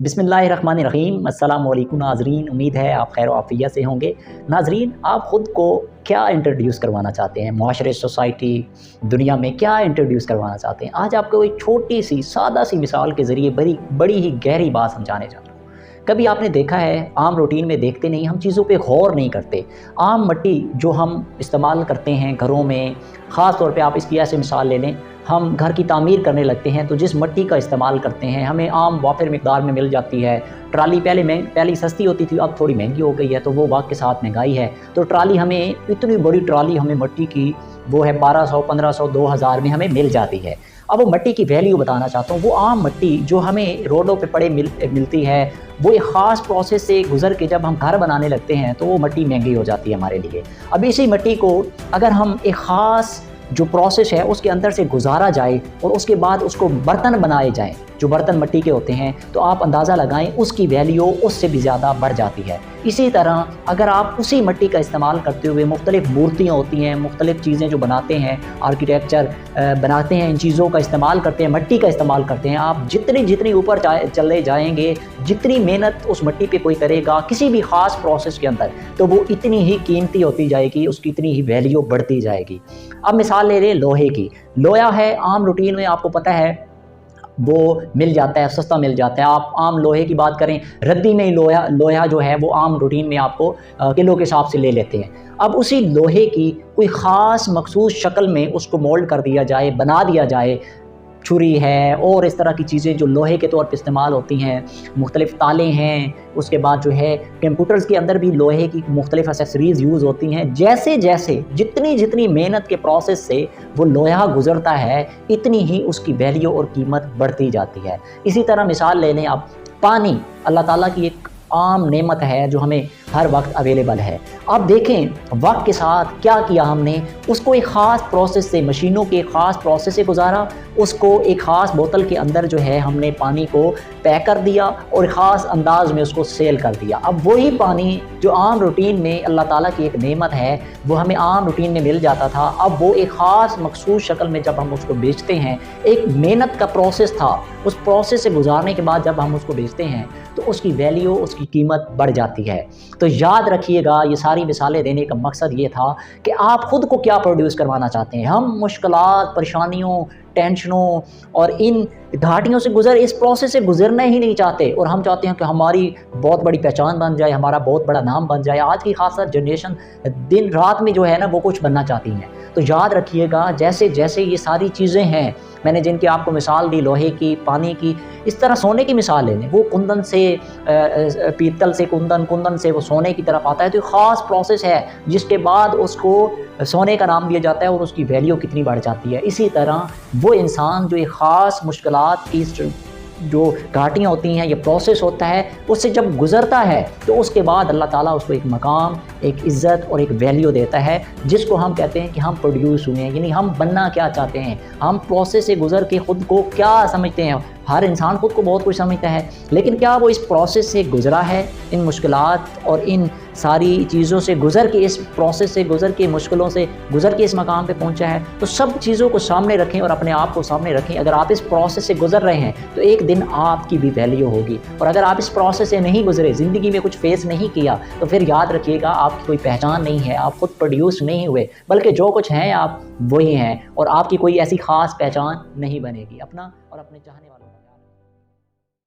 बिस्मिल्लाहिर्रहमानिर्रहीम। अस्सलाम वालेकुम नाज़रीन, उम्मीद है आप खैर आफियत से होंगे। नाज़रीन, आप ख़ुद को क्या इंट्रोड्यूस करवाना चाहते हैं, माशरे, सोसाइटी, दुनिया में क्या इंट्रोड्यूस करवाना चाहते हैं? आज आपको एक छोटी सी सादा सी मिसाल के ज़रिए बड़ी ही गहरी बात समझाने जा रहा हूँ। कभी आपने देखा है, आम रूटीन में देखते नहीं, हम चीज़ों पे गौर नहीं करते। आम मिट्टी जो हम इस्तेमाल करते हैं घरों में, ख़ास तौर पे आप इसकी ऐसे मिसाल ले लें, हम घर की तामीर करने लगते हैं तो जिस मिट्टी का इस्तेमाल करते हैं हमें आम वाफिर मिक़दार में मिल जाती है। ट्राली पहले सस्ती होती थी, अब थोड़ी महंगी हो गई है, तो वो वक्त के साथ महंगाई है। तो ट्राली हमें, इतनी बड़ी ट्राली हमें मिट्टी की वो है 1200, 1500, 2000 में हमें मिल जाती है। अब वो मिट्टी की वैल्यू बताना चाहता हूँ। वो आम मिट्टी जो हमें रोडों पे पड़े मिलती है, वो एक ख़ास प्रोसेस से गुज़र के जब हम घर बनाने लगते हैं तो वो मिट्टी महंगी हो जाती है हमारे लिए। अब इसी मिट्टी को अगर हम एक ख़ास जो प्रोसेस है उसके अंदर से गुजारा जाए और उसके बाद उसको बर्तन बनाए जाएं, जो बर्तन मिट्टी के होते हैं, तो आप अंदाज़ा लगाएं उसकी वैल्यू उससे भी ज़्यादा बढ़ जाती है। इसी तरह अगर आप उसी मिट्टी का इस्तेमाल करते हुए मुख्तलिफ़ मूर्तियाँ होती हैं, मुख्तलिफ़ चीज़ें जो बनाते हैं, आर्किटेक्चर बनाते हैं, इन चीज़ों का इस्तेमाल करते हैं, मिट्टी का इस्तेमाल करते हैं, आप जितनी ऊपर चले जाएंगे, जितनी मेहनत उस मिट्टी पे कोई करेगा किसी भी ख़ास प्रोसेस के अंदर, तो वो इतनी ही कीमती होती जाएगी, उसकी इतनी ही वैल्यू बढ़ती जाएगी। अब मिसाल ले लें लोहे की। लोहा है, आम रूटीन में आपको पता है वो मिल जाता है, सस्ता मिल जाता है। आप आम लोहे की बात करें, रद्दी में ही लोहा जो है वो आम रूटीन में आपको किलो के हिसाब से ले लेते हैं। अब उसी लोहे की कोई ख़ास मखसूस शक्ल में उसको मोल्ड कर दिया जाए, बना दिया जाए, छुरी है और इस तरह की चीज़ें जो लोहे के तौर पे इस्तेमाल होती हैं, मुख्तलिफ़ ताले हैं, उसके बाद जो है कंप्यूटर्स के अंदर भी लोहे की मुख्तलिफ़ एक्सेसरीज़ यूज़ होती हैं। जैसे जैसे जितनी मेहनत के प्रोसेस से वो लोहा गुज़रता है, इतनी ही उसकी वैल्यू और कीमत बढ़ती जाती है। इसी तरह मिसाल ले लें आप, पानी अल्लाह ताला की एक आम नेमत है जो हमें हर वक्त अवेलेबल है। अब देखें वक्त के साथ क्या किया हमने, उसको एक ख़ास प्रोसेस से, मशीनों के एक ख़ास प्रोसेस से गुजारा, उसको एक ख़ास बोतल के अंदर जो है हमने पानी को पैक कर दिया और ख़ास अंदाज में उसको सेल कर दिया। अब वही पानी जो आम रूटीन में अल्लाह ताला की एक नेमत है, वो हमें आम रूटीन में मिल जाता था, अब वो एक ख़ास मखसूस शक्ल में जब हम उसको बेचते हैं, एक मेहनत का प्रोसेस था, उस प्रोसेस से गुजारने के बाद जब हम उसको बेचते हैं तो उसकी वैल्यू, उसकी कीमत बढ़ जाती है। तो याद रखिएगा, ये सारी मिसालें देने का मकसद ये था कि आप ख़ुद को क्या प्रोड्यूस करवाना चाहते हैं। हम मुश्किलात, परेशानियों, टेंशनों और इन घाटियों से इस प्रोसेस से गुजरना ही नहीं चाहते, और हम चाहते हैं कि हमारी बहुत बड़ी पहचान बन जाए, हमारा बहुत बड़ा नाम बन जाए। आज की खासा जनरेशन दिन रात में जो है ना वो कुछ बनना चाहती हैं। तो याद रखिएगा, जैसे जैसे ये सारी चीज़ें हैं, मैंने जिनकी आपको मिसाल दी, लोहे की, पानी की, इस तरह सोने की मिसाल ले लें। वो कुंदन से पीतल से कुंदन से वो सोने की तरफ आता है, तो ख़ास प्रोसेस है जिसके बाद उसको सोने का नाम दिया जाता है और उसकी वैल्यू कितनी बढ़ जाती है। इसी तरह वो इंसान जो एक ख़ास मुश्किलात की जो घाटियाँ होती हैं, ये प्रोसेस होता है, उससे जब गुज़रता है तो उसके बाद अल्लाह ताला उसको एक मकाम, एक इज़्ज़त और एक वैल्यू देता है, जिसको हम कहते हैं कि हम प्रोड्यूस हुए हैं। यानी हम बनना क्या चाहते हैं, हम प्रोसेस से गुज़र के ख़ुद को क्या समझते हैं। हर इंसान ख़ुद को बहुत कुछ समझता है, लेकिन क्या वो इस प्रोसेस से गुज़रा है, इन मुश्किलात और इन सारी चीज़ों से गुज़र के, इस प्रोसेस से गुज़र के, मुश्किलों से गुज़र के इस मकाम पे पहुंचा है? तो सब चीज़ों को सामने रखें और अपने आप को सामने रखें। अगर आप इस प्रोसेस से गुज़र रहे हैं तो एक दिन आपकी भी वैल्यू होगी, और अगर आप इस प्रोसेस से नहीं गुज़रे, ज़िंदगी में कुछ फेस नहीं किया, तो फिर याद रखिएगा आपकी कोई पहचान नहीं है, आप खुद प्रोड्यूस नहीं हुए, बल्कि जो कुछ हैं आप वही हैं, और आपकी कोई ऐसी ख़ास पहचान नहीं बनेगी। अपना और अपने चाहने वाले